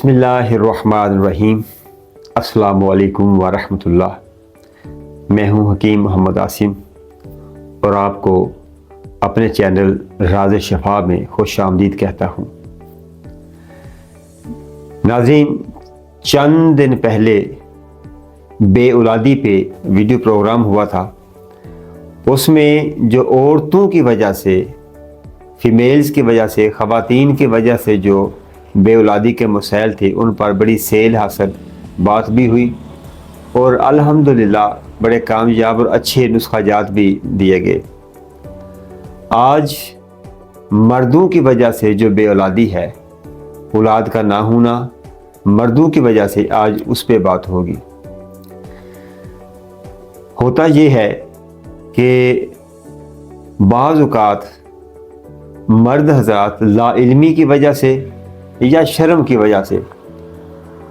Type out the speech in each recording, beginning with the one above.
बिस्मिल्लाहिर्रहमानिर्रहीम। अस्सलामुअलैकुम वरहमतुल्लाह। मैं हूं हकीम मोहम्मद आसिम और आपको अपने चैनल राज़ शफा में खुश आमदीद कहता हूं। नाज़रीन, चंद दिन पहले बे औलादी पे वीडियो प्रोग्राम हुआ था। उसमें जो औरतों की वजह से, फीमेल्स की वजह से, ख़वातीन की वजह से जो बे औलादी के मसाइल थे, उन पर बड़ी सेल हासिल बात भी हुई और अल्हम्दुलिल्लाह बड़े कामयाब और अच्छे नुस्खाजात भी दिए गए। आज मर्दों की वजह से जो बे औलादी है, औलाद का ना होना, मर्दों की वजह से आज उस पर बात होगी। होता ये है कि बाज़ औक़ात मर्द हज़रात लाइल्मी की वजह से या शर्म की वजह से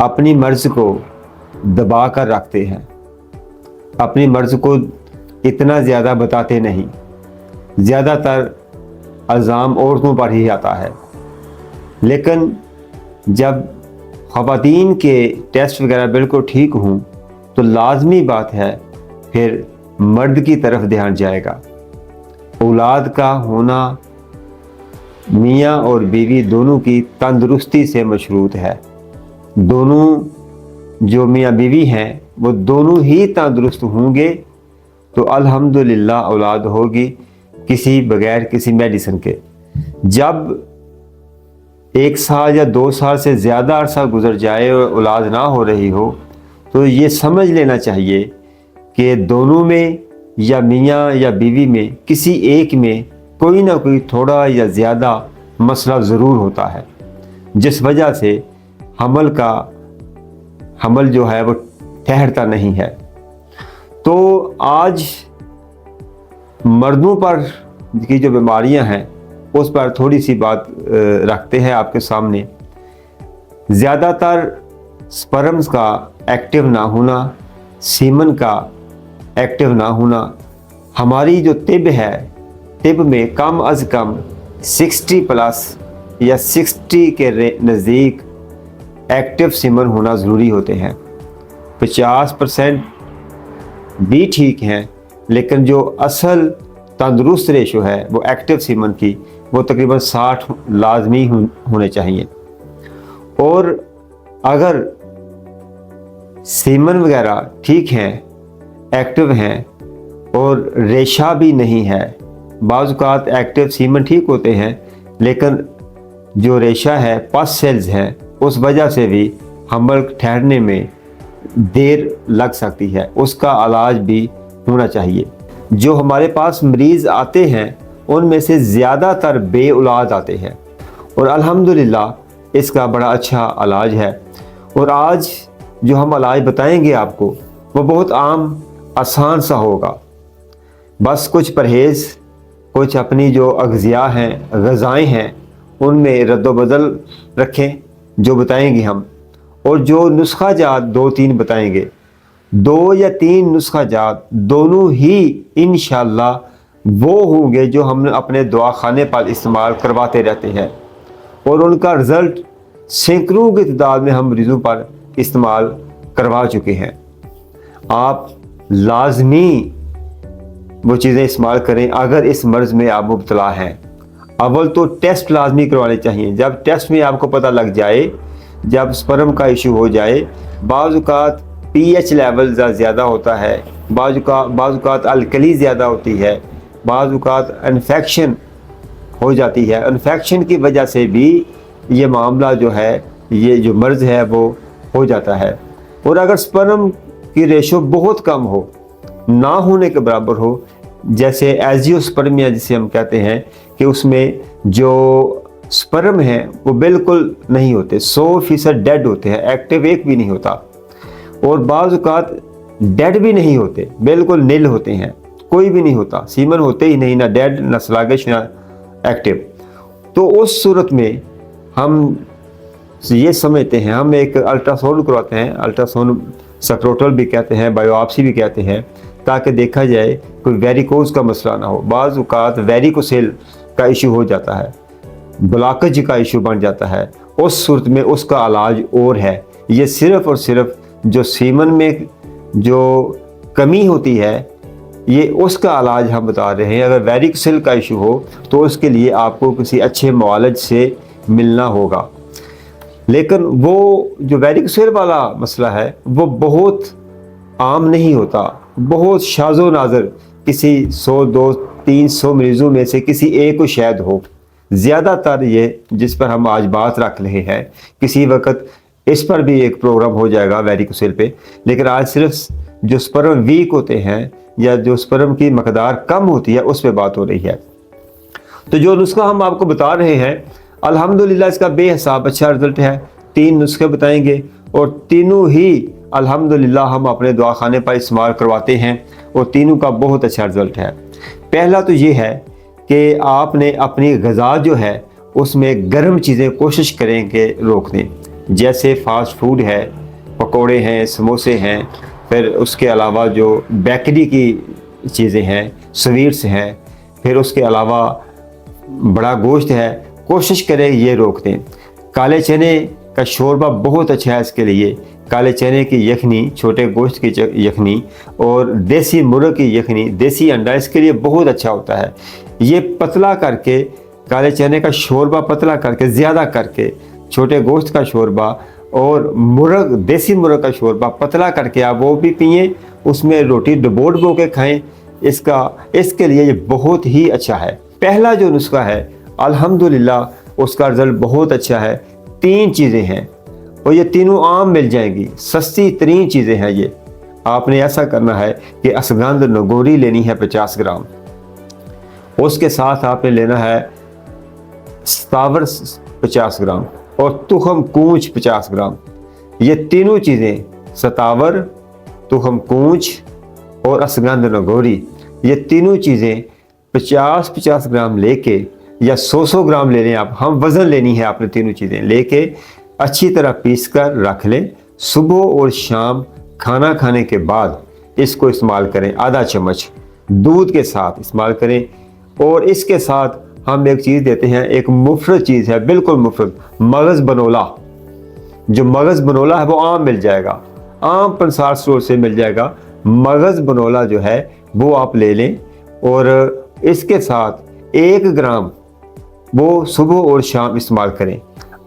अपनी मर्ज़ को दबा कर रखते हैं, अपनी मर्ज़ को इतना ज़्यादा बताते नहीं। ज़्यादातर इल्ज़ाम औरतों पर ही आता है, लेकिन जब ख़वातीन के टेस्ट वगैरह बिल्कुल ठीक हों तो लाजमी बात है फिर मर्द की तरफ ध्यान जाएगा। औलाद का होना मियाँ और बीवी दोनों की तंदुरुस्ती से मशरूत है। दोनों जो मियाँ बीवी हैं वो दोनों ही तंदुरुस्त होंगे तो अल्हम्दुलिल्लाह औलाद होगी, किसी बगैर किसी मेडिसिन के। जब 1 साल या 2 साल से ज़्यादा अरसा गुजर जाए और औलाद ना हो रही हो तो ये समझ लेना चाहिए कि दोनों में या मियाँ या बीवी में किसी एक में कोई ना कोई थोड़ा या ज़्यादा मसला ज़रूर होता है, जिस वजह से हमल जो है वो ठहरता नहीं है। तो आज मर्दों पर की जो बीमारियां हैं उस पर थोड़ी सी बात रखते हैं आपके सामने। ज़्यादातर स्पर्म्स का एक्टिव ना होना, सीमन का एक्टिव ना होना, हमारी जो तिब है, तिब में कम अज़ कम 60+ या 60 के नज़दीक एक्टिव सीमन होना ज़रूरी होते हैं। 50% भी ठीक हैं, लेकिन जो असल तंदुरुस्त रेशो है वो एक्टिव सीमन की वो तकरीबन 60 लाजमी होने चाहिए। और अगर सीमन वगैरह ठीक हैं, एक्टिव हैं और रेशा भी नहीं है, बाज़ औक़ात एक्टिव सीमन ठीक होते हैं लेकिन जो रेशा है, पस सेल्स हैं, उस वजह से भी हमल ठहरने में देर लग सकती है। उसका इलाज भी होना चाहिए। जो हमारे पास मरीज़ आते हैं उनमें से ज़्यादातर बे औलाद आते हैं और अल्हम्दुलिल्लाह इसका बड़ा अच्छा इलाज है। और आज जो हम इलाज बताएंगे आपको वो बहुत आम आसान सा होगा। बस कुछ परहेज़, कुछ अपनी जो अग़ज़िया हैं, ग़ज़ाएँ हैं, उनमें रद्दो-बदल रखें जो बताएंगे हम। और जो नुस्खा जात 2-3 बताएंगे, 2 या 3 नुस्खा जात दोनों ही इंशाअल्लाह वो होंगे जो हम अपने दुआ खाने पर इस्तेमाल करवाते रहते हैं और उनका रिज़ल्ट सैकड़ों की तादाद में हम मरीज़ों पर इस्तेमाल करवा चुके हैं। आप लाजमी वो चीज़ें इस्तेमाल करें अगर इस मर्ज़ में आप मुब्तला हैं। अव्वल तो टेस्ट लाजमी करवाने चाहिए। जब टेस्ट में आपको पता लग जाए, जब स्पर्म का इशू हो जाए, बाज़ औक़ात pH लेवल ज़्यादा होता है, बाज़ औक़ात अल्कली ज़्यादा होती है, बाज़ औक़ात इन्फेक्शन हो जाती है। इन्फेक्शन की वजह से भी ये मामला जो है, ये जो मर्ज़ है वो हो जाता है। और अगर स्पर्म की रेशो बहुत कम हो, ना होने के बराबर हो, जैसे एजियोस्पर्मिया जिसे हम कहते हैं कि उसमें जो स्पर्म हैं वो बिल्कुल नहीं होते, 100% डेड होते हैं, एक्टिव एक भी नहीं होता। और बाज़ औक़ात डेड भी नहीं होते, बिल्कुल नील होते हैं, कोई भी नहीं होता, सीमन होते ही नहीं, ना डेड, ना स्लगिश, ना एक्टिव। तो उस सूरत में हम ये समझते हैं, हम एक अल्ट्रासाउंड करवाते हैं, अल्ट्रासाउंड स्क्रोटल भी कहते हैं, बायोप्सी भी कहते हैं, ताकि देखा जाए कोई वेरिकोज का मसला ना हो। बाज़ औक़ात वेरिकोसेल का इशू हो जाता है, ब्लॉकेज का इशू बन जाता है उस सूरत में उसका इलाज और है। ये सिर्फ़ और सिर्फ जो सीमन में जो कमी होती है, ये उसका इलाज हम बता रहे हैं। अगर वेरिकोसिल का इशू हो तो उसके लिए आपको किसी अच्छे मुआलिज से मिलना होगा। लेकिन वो जो वेरिकोसिल वाला मसला है वो बहुत आम नहीं होता, बहुत शाज़ो नाज़र किसी 100, 200, 300 मरीज़ों में से किसी एक को शायद हो। ज़्यादातर ये जिस पर हम आज बात रख रहे हैं, किसी वक्त इस पर भी एक प्रोग्राम हो जाएगा वेरिकोसिल पे, लेकिन आज सिर्फ जो स्पर्म वीक होते हैं या जो स्पर्म की मकदार कम होती है उस पर बात हो रही है। तो जो नुस्खा हम आपको बता रहे हैं अल्हम्दुलिल्लाह इसका बेहिसाब अच्छा रिजल्ट है। 3 नुस्खे बताएंगे और तीनों ही अल्हम्दुलिल्लाह हम अपने दवाखाने पर इस्तेमाल करवाते हैं और तीनों का बहुत अच्छा रिजल्ट है। पहला तो ये है कि आपने अपनी ग़िज़ा जो है उसमें गर्म चीज़ें कोशिश करें कि रोक दें, जैसे फ़ास्ट फूड है, पकोड़े हैं, समोसे हैं, फिर उसके अलावा जो बेकरी की चीज़ें हैं, स्वीट्स हैं, फिर उसके अलावा बड़ा गोश्त है, कोशिश करें ये रोक दें। काले चने का शोरबा बहुत अच्छा है इसके लिए। काले चने की यखनी, छोटे गोश्त की यखनी और देसी मुर्ग की यखनी, देसी अंडा इसके लिए बहुत अच्छा होता है। ये पतला करके, काले चने का शोरबा पतला करके, ज़्यादा करके, छोटे गोश्त का शोरबा और मुर्ग, देसी मुर्ग का शोरबा पतला करके आप वो भी पिएँ, उसमें रोटी डुबो के खाएँ। इसके लिए ये बहुत ही अच्छा है। पहला जो नुस्खा है अल्हम्दुलिल्लाह उसका रिजल्ट बहुत अच्छा है। 3 चीज़ें हैं और ये तीनों आम मिल जाएंगी, सस्ती तरीन चीज़ें हैं ये। आपने ऐसा करना है कि असगंध नगोरी लेनी है 50 ग्राम, उसके साथ आपने लेना है सतावर 50 ग्राम और तुखम कूंच 50 ग्राम। ये तीनों चीज़ें, सतावर, तुखम कूंच और असगंध नगोरी, ये तीनों चीज़ें 50-50 ग्राम लेके या 100-100 ग्राम ले लें आप। हम वज़न लेनी है आपने तीनों चीज़ें लेके अच्छी तरह पीस कर रख लें। सुबह और शाम खाना खाने के बाद इसको इस्तेमाल करें। आधा चम्मच दूध के साथ इस्तेमाल करें। और इसके साथ हम एक चीज़ देते हैं, एक मुफ्त चीज़ है, बिल्कुल मुफ्त, मगज़ बनोला। जो मगज़ बनोला है वो आम मिल जाएगा, आम पंसार स्टोर से मिल जाएगा। मगज़ बनोला जो है वो आप ले लें और इसके साथ 1 ग्राम वो सुबह और शाम इस्तेमाल करें।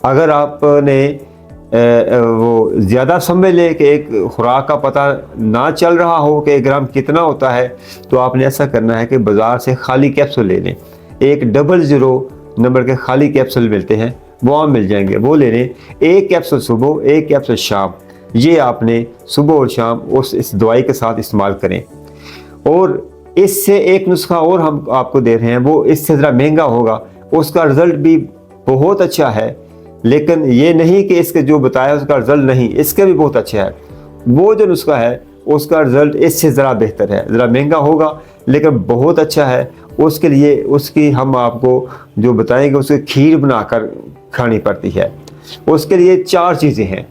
अगर आपने वो ज़्यादा समझ ले कि एक खुराक का पता ना चल रहा हो कि 1 ग्राम कितना होता है, तो आपने ऐसा करना है कि बाज़ार से खाली कैप्सूल ले लें। एक 00 नंबर के खाली कैप्सूल मिलते हैं, वो आप मिल जाएंगे, वो ले लें। 1 कैप्सूल सुबह, 1 कैप्सूल शाम, ये आपने सुबह और शाम इस दवाई के साथ इस्तेमाल करें। और इससे एक नुस्खा और हम आपको दे रहे हैं, वो इससे ज़रा महंगा होगा, उसका रिज़ल्ट भी बहुत अच्छा है, लेकिन ये नहीं कि इसके जो बताया उसका रिज़ल्ट नहीं, इसके भी बहुत अच्छा है। वो जो नुस्खा है उसका रिज़ल्ट इससे ज़रा बेहतर है, ज़रा महंगा होगा लेकिन बहुत अच्छा है। उसके लिए उसकी हम आपको जो बताएंगे उसकी खीर बनाकर खानी पड़ती है। उसके लिए 4 चीज़ें हैं।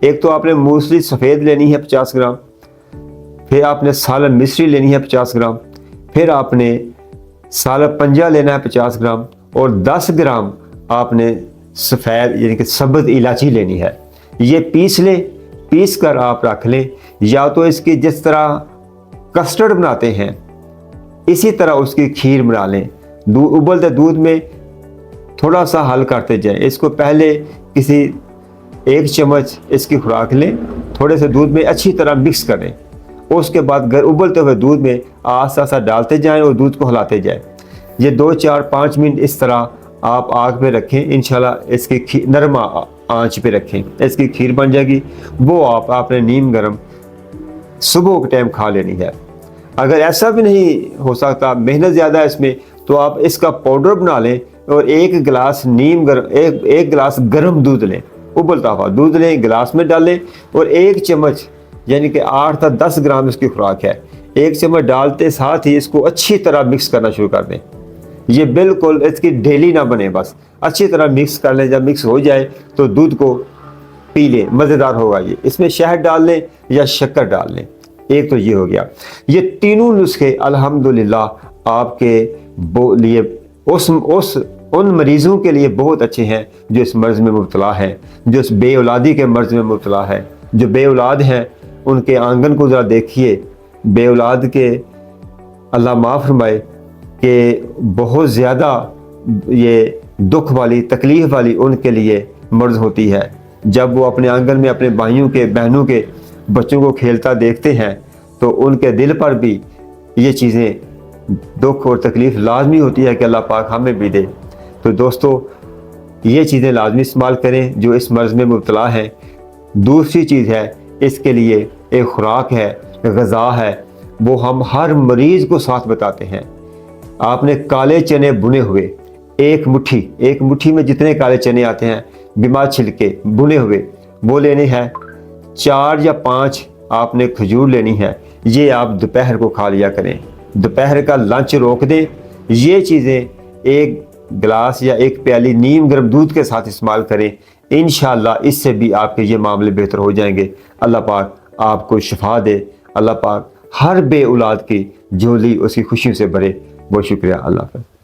एक तो आपने मूसली सफ़ेद लेनी है 50 ग्राम, फिर आपने सालन मिश्री लेनी है 50 ग्राम, फिर आपने सालन पंजा लेना है 50 ग्राम और 10 ग्राम आपने सफ़ेद यानी कि सब्ज़ इलायची लेनी है। ये पीस लें, पीस कर आप रख लें। या तो इसकी जिस तरह कस्टर्ड बनाते हैं इसी तरह उसकी खीर बना लें। उबलते दूध में थोड़ा सा हल करते जाएं। इसको पहले किसी 1 चम्मच इसकी खुराक लें, थोड़े से दूध में अच्छी तरह मिक्स करें। उसके बाद उबलते हुए दूध में आस्ता आस्ता डालते जाएं और दूध को हिलाते जाएं। ये 2, 4, 5 मिनट इस तरह आप आग पे रखें, इंशाल्लाह इसकी नरम आंच पे रखें, इसकी खीर बन जाएगी। वो आपने नीम गर्म सुबह के टाइम खा लेनी है। अगर ऐसा भी नहीं हो सकता, मेहनत ज़्यादा है इसमें, तो आप इसका पाउडर बना लें और 1 गिलास नीम गर्म, एक गिलास गर्म दूध लें, उबलता हुआ दूध लें, गिलास में डालें और 1 चम्मच यानी कि 8 से 10 ग्राम इसकी खुराक है, 1 चम्मच डालते साथ ही इसको अच्छी तरह मिक्स करना शुरू कर दें। ये बिल्कुल इसकी डेली ना बने, बस अच्छी तरह मिक्स कर लें। जब मिक्स हो जाए तो दूध को पी लें, मज़ेदार होगा ये। इसमें शहद डाल लें या शक्कर डाल लें। एक तो ये हो गया। ये तीनों नुस्खे अल्हम्दुलिल्लाह आपके लिए उस उन मरीज़ों के लिए बहुत अच्छे हैं जो इस मर्ज़ में मुब्तला है, जो इस बे औलादी के मर्ज़ में मुब्तला है। जो बे औलाद हैं उनके आंगन को ज़रा देखिए, बे औलाद के अल्लाह माफ़ फरमाए कि बहुत ज़्यादा ये दुख वाली तकलीफ़ वाली उनके लिए मर्ज़ होती है। जब वो अपने आंगन में अपने भाइयों के बहनों के बच्चों को खेलता देखते हैं तो उनके दिल पर भी ये चीज़ें दुख और तकलीफ़ लाजमी होती है कि अल्लाह पाक हमें भी दे। तो दोस्तों ये चीज़ें लाजमी इस्तेमाल करें जो इस मर्ज़ में मुब्तला हैं। दूसरी चीज़ है, इसके लिए एक खुराक है, ग़िज़ा है, वो हम हर मरीज़ को साथ बताते हैं। आपने काले चने भुने हुए एक मुट्ठी में जितने काले चने आते हैं बीमार छिलके भुने हुए वो लेने हैं। 4 या 5 आपने खजूर लेनी है। ये आप दोपहर को खा लिया करें, दोपहर का लंच रोक दें। ये चीज़ें एक गिलास या एक प्याली नीम गर्म दूध के साथ इस्तेमाल करें। इंशाअल्लाह इससे भी आपके ये मामले बेहतर हो जाएंगे। अल्लाह पाक आपको शिफा दे। अल्लाह पाक हर बे औलाद की झोली उसकी खुशी से भरे। बहुत शुक्रिया। अल्लाह हाफ़िज़।